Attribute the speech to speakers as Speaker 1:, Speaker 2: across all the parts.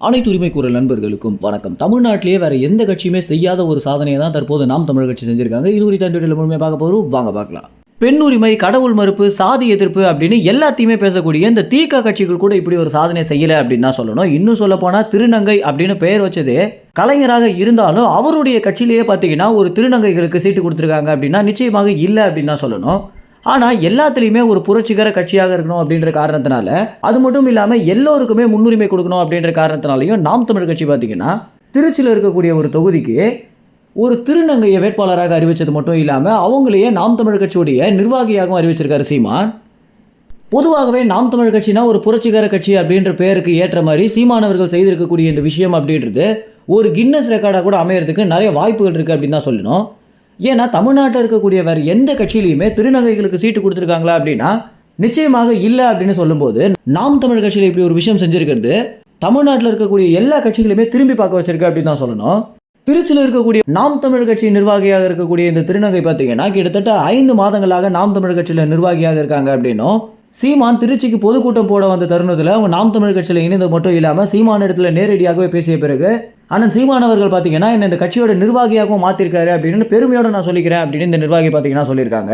Speaker 1: அனைத்து உரிமை குரல் நண்பர்களுக்கும் வணக்கம். தமிழ்நாட்டிலேயே வேற எந்த கட்சியுமே செய்யாத ஒரு சாதனையை தான் தற்போது நாம் தமிழர் கட்சி செஞ்சிருக்காங்க. இது குறித்த முழுமையாக பார்க்க போறோம், வாங்க பார்க்கலாம். பெண் உரிமை, கடவுள் மறுப்பு, சாதி எதிர்ப்பு அப்படின்னு எல்லாத்தையுமே பேசக்கூடிய இந்த தீகா கட்சிகள் கூட இப்படி ஒரு சாதனை செய்யல அப்படின்னு தான் சொல்லணும். இன்னும் சொல்ல போனா திருநங்கை அப்படின்னு பெயர் வச்சதே கலைஞராக இருந்தாலும் அவருடைய கட்சியிலேயே பார்த்தீங்கன்னா ஒரு திருநங்கைகளுக்கு சீட்டு கொடுத்துருக்காங்க அப்படின்னா நிச்சயமாக இல்லை அப்படின்னு தான் சொல்லணும். ஆனால் எல்லாத்துலேயுமே ஒரு புரட்சிகர கட்சியாக இருக்கணும் அப்படின்ற காரணத்தினால, அது மட்டும் இல்லாமல் எல்லோருக்குமே முன்னுரிமை கொடுக்கணும் அப்படின்ற காரணத்தினாலையும் நாம் தமிழர் கட்சி பார்த்தீங்கன்னா திருச்சியில் இருக்கக்கூடிய ஒரு தொகுதிக்கு ஒரு திருநங்கையை வேட்பாளராக அறிவித்தது மட்டும் இல்லாமல் அவங்களையே நாம் தமிழர் கட்சியுடைய நிர்வாகியாகவும் அறிவிச்சிருக்காரு சீமான். பொதுவாகவே நாம் தமிழர் கட்சினா ஒரு புரட்சிகர கட்சி அப்படின்ற பெயருக்கு ஏற்ற மாதிரி சீமானவர்கள் செய்திருக்கக்கூடிய இந்த விஷயம் அப்படின்றது ஒரு கின்னஸ் ரெக்கார்டாக கூட அமையறதுக்கு நிறைய வாய்ப்புகள் இருக்குது அப்படின்னு தான் சொல்லணும். ஏன்னா தமிழ்நாட்டில் இருக்கக்கூடிய வேறு எந்த கட்சியிலையுமே திருநங்கைகளுக்கு சீட்டு கொடுத்துருக்காங்களா அப்படின்னா நிச்சயமாக இல்லை அப்படின்னு சொல்லும்போது, நாம் தமிழ் கட்சியில் இப்படி ஒரு விஷயம் செஞ்சுருக்கிறது தமிழ்நாட்டில் இருக்கக்கூடிய எல்லா கட்சிகளையுமே திரும்பி பார்க்க வச்சிருக்கு அப்படின்னு தான் சொல்லணும். திருச்சியில் இருக்கக்கூடிய நாம் தமிழ் கட்சி நிர்வாகியாக இருக்கக்கூடிய இந்த திருநங்கை பார்த்தீங்கன்னா கிட்டத்தட்ட 5 மாதங்களாக நாம் தமிழ் கட்சியில் நிர்வாகியாக இருக்காங்க அப்படின்னும், சீமான் திருச்சிக்கு பொதுக்கூட்டம் போட வந்த தருணத்தில் அவங்க நாம் தமிழ் கட்சியில் இணைந்தது மட்டும் இல்லாமல் சீமான் இடத்துல நேரடியாகவே பேசிய பிறகு ஆனால் சீமான் அவர்கள் பார்த்தீங்கன்னா என்ன இந்த கட்சியோட நிர்வாகியாகவும் மாற்றிருக்காரு அப்படின்னு பெருமையோடு நான் சொல்லிக்கிறேன் அப்படின்னு இந்த நிர்வாகி பார்த்தீங்கன்னா சொல்லியிருக்காங்க.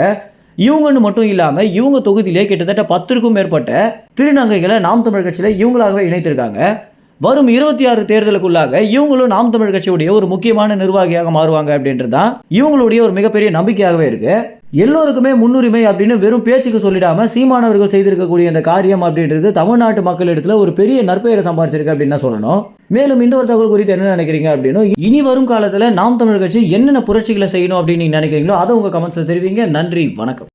Speaker 1: இவங்கன்னு மட்டும் இல்லாமல் இவங்க தொகுதியிலே கிட்டத்தட்ட 10க்கும் மேற்பட்ட திருநங்கைகளை நாம் தமிழ் கட்சியில் இவங்களாகவே இணைத்திருக்காங்க. வரும் 26 தேர்தலுக்குள்ளாக இவங்களும் நாம் தமிழ் கட்சியுடைய ஒரு முக்கியமான நிர்வாகியாக மாறுவாங்க அப்படின்றது தான் இவங்களுடைய ஒரு மிகப்பெரிய நம்பிக்கையாகவே இருக்கு. எல்லோருக்குமே முன்னுரிமை அப்படின்னு வெறும் பேச்சுக்கு சொல்லிடாம சீமானவர்கள் செய்திருக்கக்கூடிய இந்த காரியம் அப்படின்றது தமிழ்நாட்டு மக்களிடத்துல ஒரு பெரிய நற்பெயரை சம்பாதிச்சிருக்கு அப்படின்னு தான் சொல்லணும். மேலும் இந்த ஒரு தகவல் குறித்து என்ன நினைக்கிறீங்க அப்படின்னு, இனி வரும் காலத்துல நாம் தமிழர் கட்சி என்னென்ன புரட்சிகளை செய்யணும் அப்படின்னு நீங்க நினைக்கிறீங்களோ அதை உங்க கமெண்ட்ஸ்ல தெரிவிங்க. நன்றி, வணக்கம்.